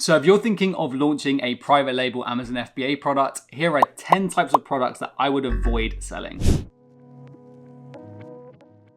So if you're thinking of launching a private label Amazon FBA product, here are 10 types of products that I would avoid selling.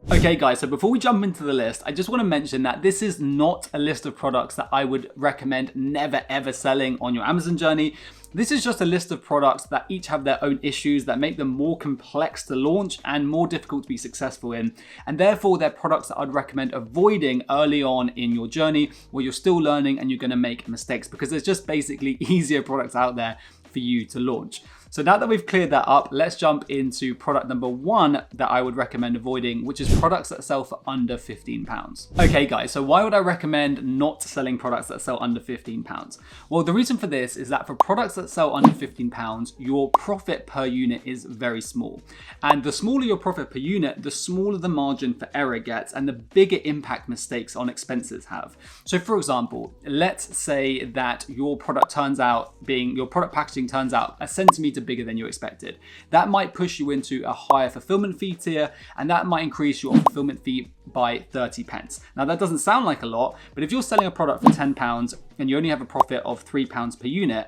Okay guys, so before we jump into the list, I just want to mention that this is not a list of products that I would recommend never ever selling on your Amazon journey. This is just a list of products that each have their own issues that make them more complex to launch and more difficult to be successful in. And therefore, they're products that I'd recommend avoiding early on in your journey where you're still learning and you're going to make mistakes, because there's just basically easier products out there for you to launch. So now that we've cleared that up, let's jump into product number 1 that I would recommend avoiding, which is products that sell for under £15. Okay guys, so why would I recommend not selling products that sell under £15? Well, the reason for this is that for products that sell under £15, your profit per unit is very small. And the smaller your profit per unit, the smaller the margin for error gets and the bigger impact mistakes on expenses have. So for example, let's say that your product packaging turns out a centimeter bigger than you expected. That might push you into a higher fulfillment fee tier, and that might increase your fulfillment fee by 30 pence. Now that doesn't sound like a lot, but if you're selling a product for £10 and you only have a profit of £3 per unit,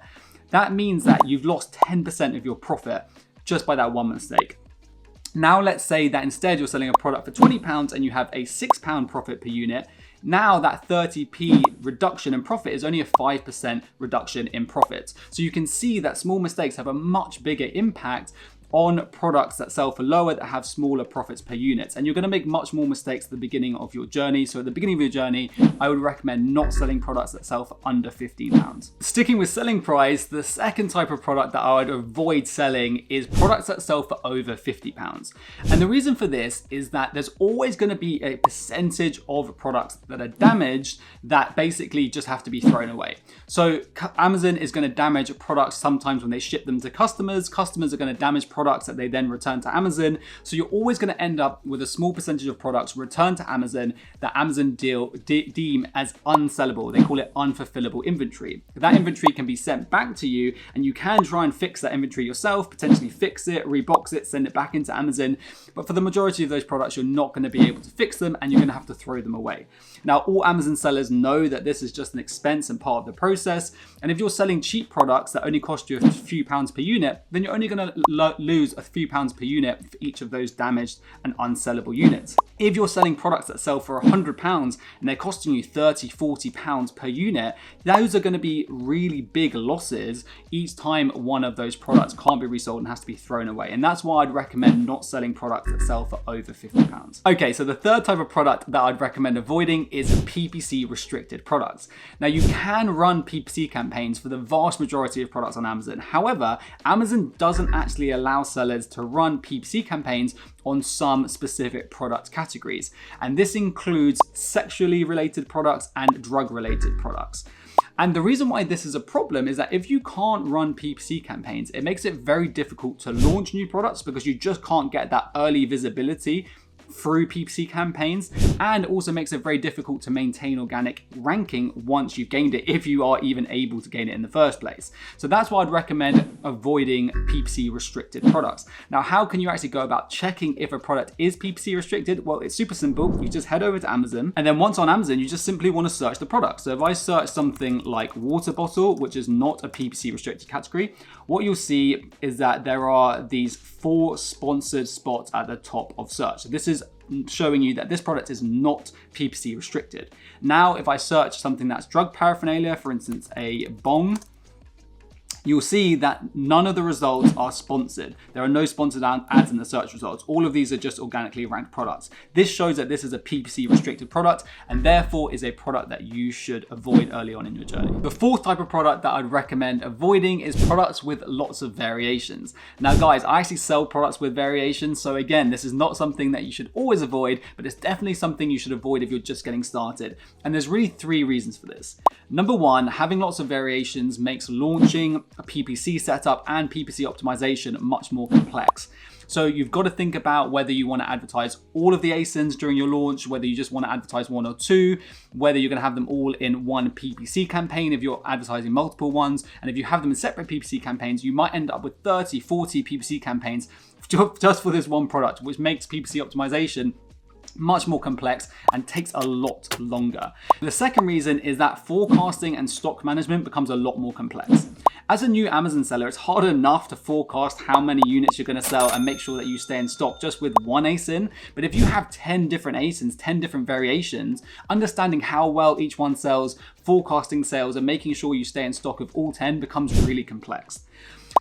that means that you've lost 10% of your profit just by that one mistake. Now let's say that instead you're selling a product for £20 and you have a £6 profit per unit. Now that 30p reduction in profit is only a 5% reduction in profits. So you can see that small mistakes have a much bigger impact on products that sell for lower, that have smaller profits per unit. And you're going to make much more mistakes at the beginning of your journey. So at the beginning of your journey, I would recommend not selling products that sell for under £15. Sticking with selling price, the second type of product that I would avoid selling is products that sell for over £50. And the reason for this is that there's always going to be a percentage of products that are damaged that basically just have to be thrown away. So Amazon is going to damage products sometimes when they ship them to customers. Customers are going to damage products that they then return to Amazon. So you're always going to end up with a small percentage of products returned to Amazon that Amazon deem as unsellable. They call it unfulfillable inventory. That inventory can be sent back to you, and you can try and fix that inventory yourself, potentially fix it, rebox it, send it back into Amazon. But for the majority of those products, you're not going to be able to fix them and you're going to have to throw them away. Now, all Amazon sellers know that this is just an expense and part of the process. And if you're selling cheap products that only cost you a few pounds per unit, then you're only going to lose a few pounds per unit for each of those damaged and unsellable units. If you're selling products that sell for £100 and they're costing you £30, £40 per unit, those are going to be really big losses each time one of those products can't be resold and has to be thrown away. And that's why I'd recommend not selling products that sell for over £50. Okay, so the third type of product that I'd recommend avoiding is PPC restricted products. Now you can run PPC campaigns for the vast majority of products on Amazon. However, Amazon doesn't actually allow sellers to run PPC campaigns on some specific product categories. And this includes sexually related products and drug related products. And the reason why this is a problem is that if you can't run PPC campaigns, it makes it very difficult to launch new products because you just can't get that early visibility through PPC campaigns, and also makes it very difficult to maintain organic ranking once you've gained it, if you are even able to gain it in the first place. So that's why I'd recommend avoiding PPC restricted products. Now, how can you actually go about checking if a product is PPC restricted? Well, it's super simple. You just head over to Amazon, and then once on Amazon, you just simply want to search the product. So if I search something like water bottle, which is not a PPC restricted category, what you'll see is that there are these 4 sponsored spots at the top of search. So this is showing you that this product is not PPC restricted. Now, if I search something that's drug paraphernalia, for instance, a bong, you'll see that none of the results are sponsored. There are no sponsored ads in the search results. All of these are just organically ranked products. This shows that this is a PPC restricted product and therefore is a product that you should avoid early on in your journey. The fourth type of product that I'd recommend avoiding is products with lots of variations. Now guys, I actually sell products with variations. So again, this is not something that you should always avoid, but it's definitely something you should avoid if you're just getting started. And there's really 3 reasons for this. Number 1, having lots of variations makes launching a PPC setup and PPC optimization much more complex. So you've got to think about whether you want to advertise all of the ASINs during your launch, whether you just want to advertise 1 or 2, whether you're going to have them all in one PPC campaign if you're advertising multiple ones. And if you have them in separate PPC campaigns, you might end up with 30, 40 PPC campaigns just for this one product, which makes PPC optimization much more complex and takes a lot longer. The second reason is that forecasting and stock management becomes a lot more complex. As a new Amazon seller, it's hard enough to forecast how many units you're going to sell and make sure that you stay in stock just with one ASIN. But if you have 10 different ASINs, 10 different variations, understanding how well each one sells, forecasting sales, and making sure you stay in stock of all 10 becomes really complex.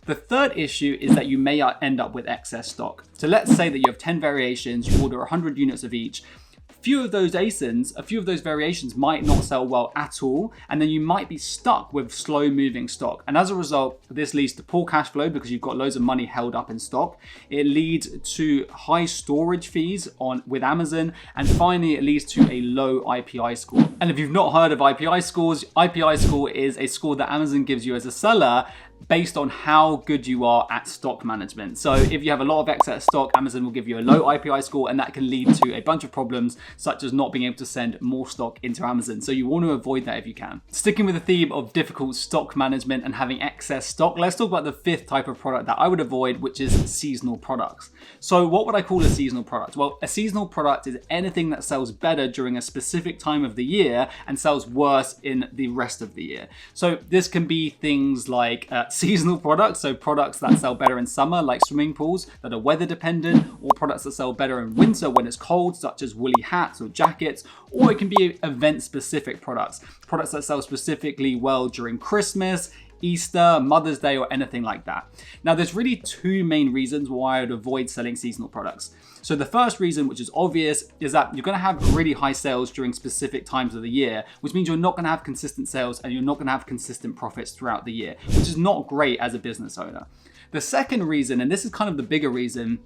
The third issue is that you may end up with excess stock. So let's say that you have 10 variations, you order 100 units of each. A few of those ASINs, a few of those variations might not sell well at all, and then you might be stuck with slow moving stock. And as a result, this leads to poor cash flow because you've got loads of money held up in stock. It leads to high storage fees with Amazon, and finally it leads to a low IPI score. And if you've not heard of IPI scores, IPI score is a score that Amazon gives you as a seller based on how good you are at stock management. So if you have a lot of excess stock, Amazon will give you a low IPI score, and that can lead to a bunch of problems such as not being able to send more stock into Amazon. So you want to avoid that if you can. Sticking with the theme of difficult stock management and having excess stock, let's talk about the fifth type of product that I would avoid, which is seasonal products. So what would I call a seasonal product? Well, a seasonal product is anything that sells better during a specific time of the year and sells worse in the rest of the year. So this can be things like seasonal products, so products that sell better in summer, like swimming pools that are weather dependent, or products that sell better in winter when it's cold, such as woolly hats or jackets, or it can be event specific products that sell specifically well during Christmas, Easter, Mother's Day, or anything like that. Now, there's really two main reasons why I would avoid selling seasonal products. So the first reason, which is obvious, is that you're going to have really high sales during specific times of the year, which means you're not going to have consistent sales and you're not going to have consistent profits throughout the year, which is not great as a business owner. The second reason, and this is kind of the bigger reason,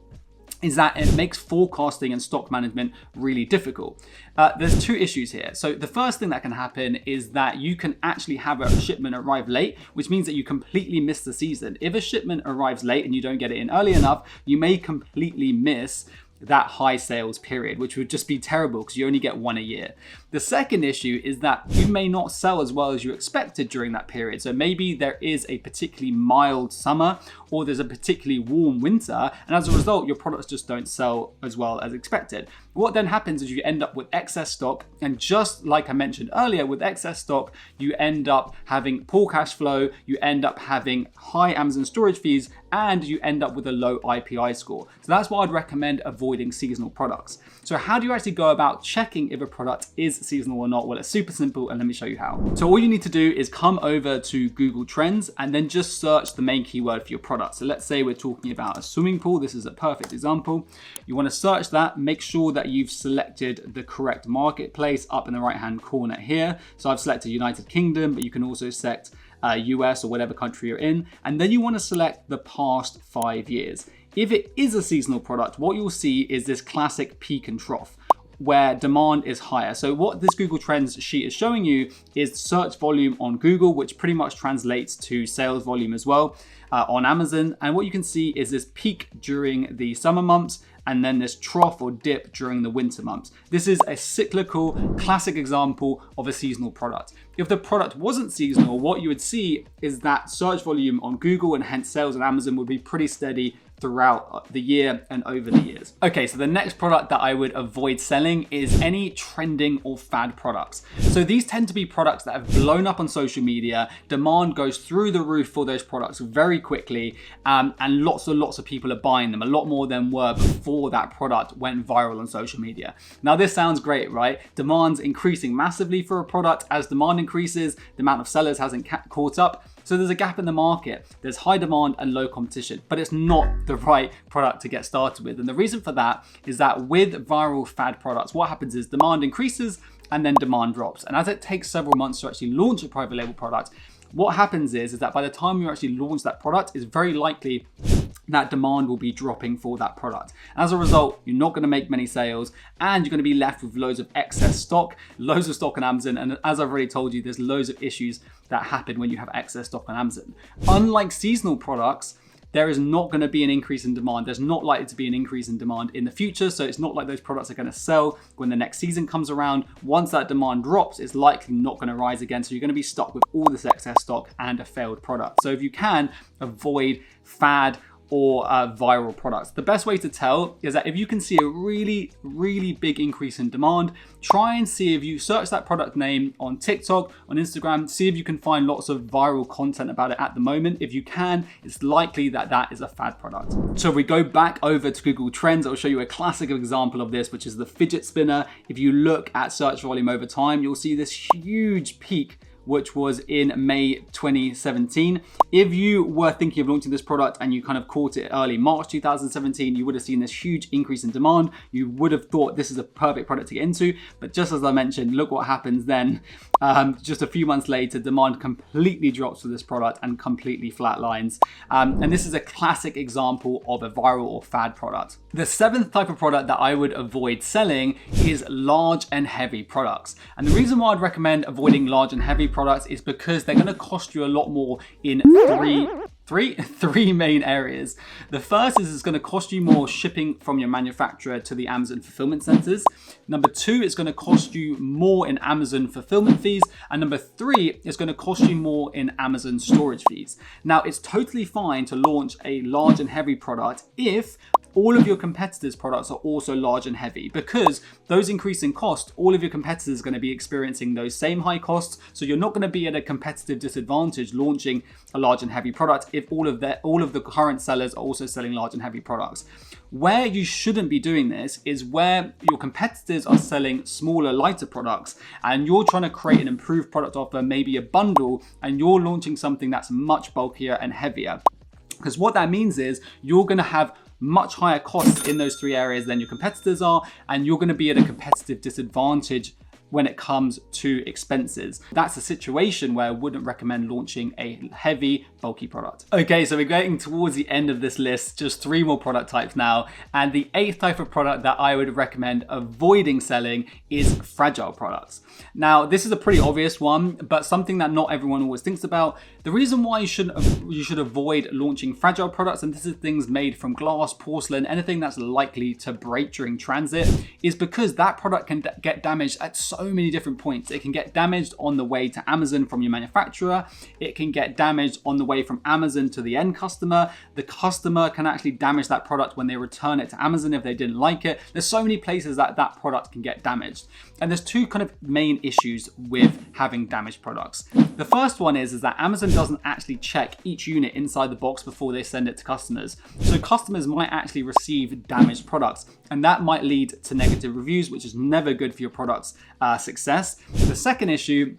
is that it makes forecasting and stock management really difficult. There's two issues here. So the first thing that can happen is that you can actually have a shipment arrive late, which means that you completely miss the season. If a shipment arrives late and you don't get it in early enough, you may completely miss that high sales period, which would just be terrible because you only get one a year. The second issue is that you may not sell as well as you expected during that period. So maybe there is a particularly mild summer or there's a particularly warm winter, and as a result, your products just don't sell as well as expected. What then happens is you end up with excess stock, and just like I mentioned earlier, with excess stock, you end up having poor cash flow, you end up having high Amazon storage fees, and you end up with a low IPI score. So that's why I'd recommend avoiding seasonal products. So how do you actually go about checking if a product is seasonal or not? Well, it's super simple, and let me show you how. So all you need to do is come over to Google Trends and then just search the main keyword for your product. So let's say we're talking about a swimming pool. This is a perfect example. You want to search that, make sure that you've selected the correct marketplace up in the right-hand corner here. So I've selected United Kingdom, but you can also select US or whatever country you're in. And then you want to select the past 5 years. If it is a seasonal product, what you'll see is this classic peak and trough where demand is higher. So what this Google Trends sheet is showing you is search volume on Google, which pretty much translates to sales volume as well on Amazon. And what you can see is this peak during the summer months and then this trough or dip during the winter months. This is a cyclical, classic example of a seasonal product. If the product wasn't seasonal, what you would see is that search volume on Google and hence sales on Amazon would be pretty steady throughout the year and over the years. Okay, so the next product that I would avoid selling is any trending or fad products. So these tend to be products that have blown up on social media, demand goes through the roof for those products very quickly, and lots of people are buying them, a lot more than were before that product went viral on social media. Now this sounds great, right? Demand's increasing massively for a product. As demand increases, the amount of sellers hasn't caught up. So there's a gap in the market. There's high demand and low competition, but it's not the right product to get started with. And the reason for that is that with viral fad products, what happens is demand increases and then demand drops. And as it takes several months to actually launch a private label product, what happens is that by the time you actually launch that product, it's very likely that demand will be dropping for that product. As a result, you're not going to make many sales and you're going to be left with loads of excess stock, loads of stock on Amazon. And as I've already told you, there's loads of issues that happen when you have excess stock on Amazon. Unlike seasonal products, there is not going to be an increase in demand. There's not likely to be an increase in demand in the future. So it's not like those products are going to sell when the next season comes around. Once that demand drops, it's likely not going to rise again. So you're going to be stuck with all this excess stock and a failed product. So if you can, avoid fad or viral products. The best way to tell is that if you can see a really big increase in demand, try and see if you search that product name on TikTok, on Instagram, see if you can find lots of viral content about it at the moment. If you can, it's likely that that is a fad product. So if we go back over to Google Trends, I'll show you a classic example of this, which is the fidget spinner. If you look at search volume over time, you'll see this huge peak, which was in May 2017. If you were thinking of launching this product and you kind of caught it early March 2017, you would have seen this huge increase in demand. You would have thought this is a perfect product to get into, but just as I mentioned, look what happens then. Just a few months later, demand completely drops for this product and completely flatlines. And this is a classic example of a viral or fad product. The seventh type of product that I would avoid selling is large and heavy products. And the reason why I'd recommend avoiding large and heavy products is because they're going to cost you a lot more in three main areas. The first is it's going to cost you more shipping from your manufacturer to the Amazon fulfillment centers. Number two, it's going to cost you more in Amazon fulfillment fees. And number three, it's going to cost you more in Amazon storage fees. Now, it's totally fine to launch a large and heavy product if all of your competitors' products are also large and heavy, because those increase in cost, all of your competitors are going to be experiencing those same high costs. So you're not going to be at a competitive disadvantage launching a large and heavy product if all of the current sellers are also selling large and heavy products. Where you shouldn't be doing this is where your competitors are selling smaller, lighter products and you're trying to create an improved product offer, maybe a bundle, and you're launching something that's much bulkier and heavier. Because what that means is you're going to have much higher costs in those three areas than your competitors are, and you're going to be at a competitive disadvantage when it comes to expenses. That's a situation where I wouldn't recommend launching a heavy, bulky product. Okay, so we're getting towards the end of this list, just three more product types now. And the eighth type of product that I would recommend avoiding selling is fragile products. Now, this is a pretty obvious one, but something that not everyone always thinks about. The reason why you should avoid launching fragile products, and this is things made from glass, porcelain, anything that's likely to break during transit, is because that product can get damaged at so many different points. It can get damaged on the way to Amazon from your manufacturer. It can get damaged on the way from Amazon to the end customer. The customer can actually damage that product when they return it to Amazon if they didn't like it. There's so many places that that product can get damaged. And there's two kind of main issues with having damaged products. The first one is that Amazon doesn't actually check each unit inside the box before they send it to customers. So customers might actually receive damaged products, and that might lead to negative reviews, which is never good for your product's success. The second issue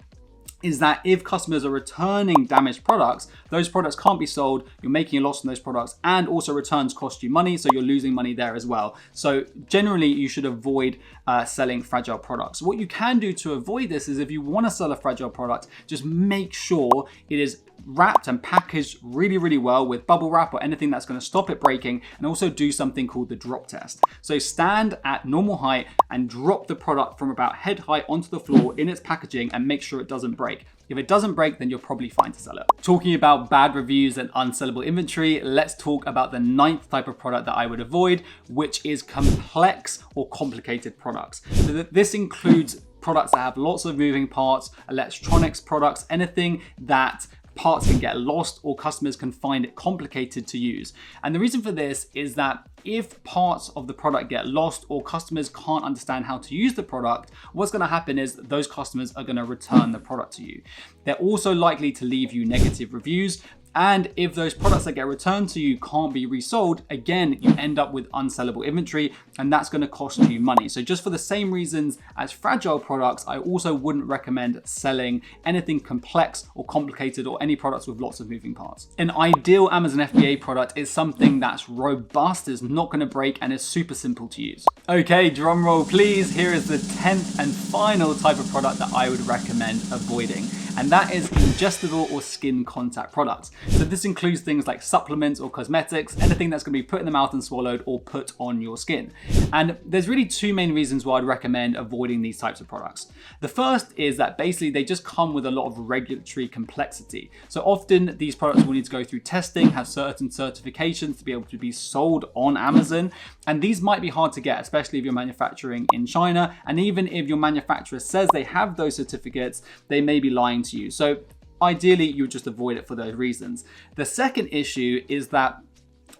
is that if customers are returning damaged products, those products can't be sold, you're making a loss on those products, and also returns cost you money, so you're losing money there as well. So generally, you should avoid selling fragile products. What you can do to avoid this is if you want to sell a fragile product, just make sure it is wrapped and packaged really well with bubble wrap or anything that's going to stop it breaking, and also do something called the drop test. So stand at normal height and drop the product from about head height onto the floor in its packaging and make sure it doesn't break. If it doesn't break, then you're probably fine to sell it. Talking about bad reviews and unsellable inventory, let's talk about the ninth type of product that I would avoid, which is complex or complicated products. So this includes products that have lots of moving parts, electronics products, anything that parts can get lost or customers can find it complicated to use. And the reason for this is that if parts of the product get lost or customers can't understand how to use the product, what's going to happen is those customers are going to return the product to you. They're also likely to leave you negative reviews. And if those products that get returned to you can't be resold, again, you end up with unsellable inventory, and that's going to cost you money. So just for the same reasons as fragile products, I also wouldn't recommend selling anything complex or complicated or any products with lots of moving parts. An ideal Amazon FBA product is something that's robust, is not going to break, and is super simple to use. Okay, drum roll please. Here is the 10th and final type of product that I would recommend avoiding, and that is ingestible or skin contact products. So this includes things like supplements or cosmetics, anything that's going to be put in the mouth and swallowed or put on your skin. And there's really two main reasons why I'd recommend avoiding these types of products. The first is that basically they just come with a lot of regulatory complexity. So often these products will need to go through testing, have certain certifications to be able to be sold on Amazon. And these might be hard to get, especially if you're manufacturing in China. And even if your manufacturer says they have those certificates, they may be lying to you. So ideally, you would just avoid it for those reasons. The second issue is that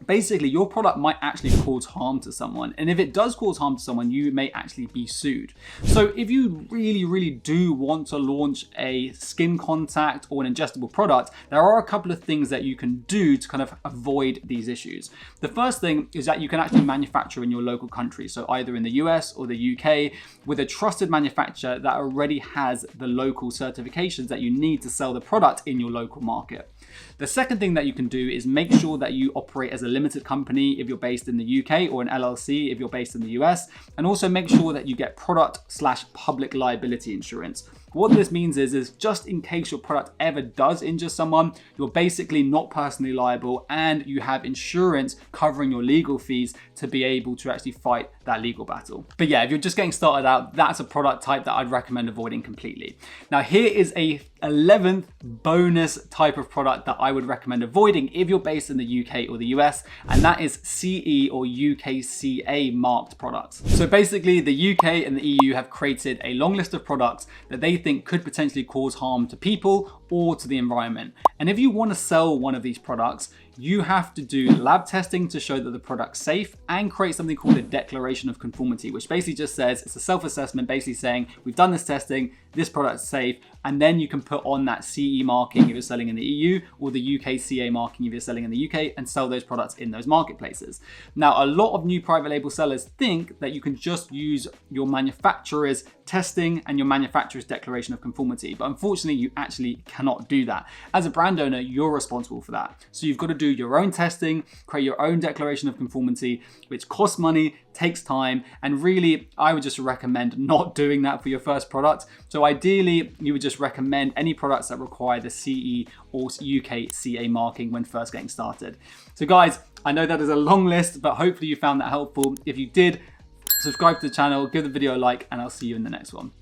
basically your product might actually cause harm to someone. And if it does cause harm to someone, you may actually be sued. So if you really do want to launch a skin contact or an ingestible product, there are a couple of things that you can do to kind of avoid these issues. The first thing is that you can actually manufacture in your local country. So either in the US or the UK with a trusted manufacturer that already has the local certifications that you need to sell the product in your local market. The second thing that you can do is make sure that you operate as a limited company if you're based in the UK, or an LLC if you're based in the US, and also make sure that you get product/public liability insurance. What this means is just in case your product ever does injure someone, you're basically not personally liable and you have insurance covering your legal fees to be able to actually fight that legal battle. But yeah, if you're just getting started out, that's a product type that I'd recommend avoiding completely. Now here is a 11th bonus type of product that I would recommend avoiding if you're based in the UK or the US, and that is CE or UKCA marked products. So basically the UK and the EU have created a long list of products that they think could potentially cause harm to people or to the environment. And if you want to sell one of these products, you have to do lab testing to show that the product's safe and create something called a declaration of conformity, which basically just says it's a self-assessment basically saying we've done this testing, this product's safe, and then you can put on that CE marking if you're selling in the EU or the UKCA marking if you're selling in the UK and sell those products in those marketplaces. Now, a lot of new private label sellers think that you can just use your manufacturer's testing and your manufacturer's declaration of conformity, but unfortunately you actually cannot do that. As a brand owner, you're responsible for that. So you've got to do your own testing, create your own declaration of conformity, which costs money, takes time, and really I would just recommend not doing that for your first product. So ideally you would just recommend any products that require the CE or UKCA marking when first getting started. So guys, I know that is a long list, but hopefully you found that helpful. If you did, subscribe to the channel, give the video a like, and I'll see you in the next one.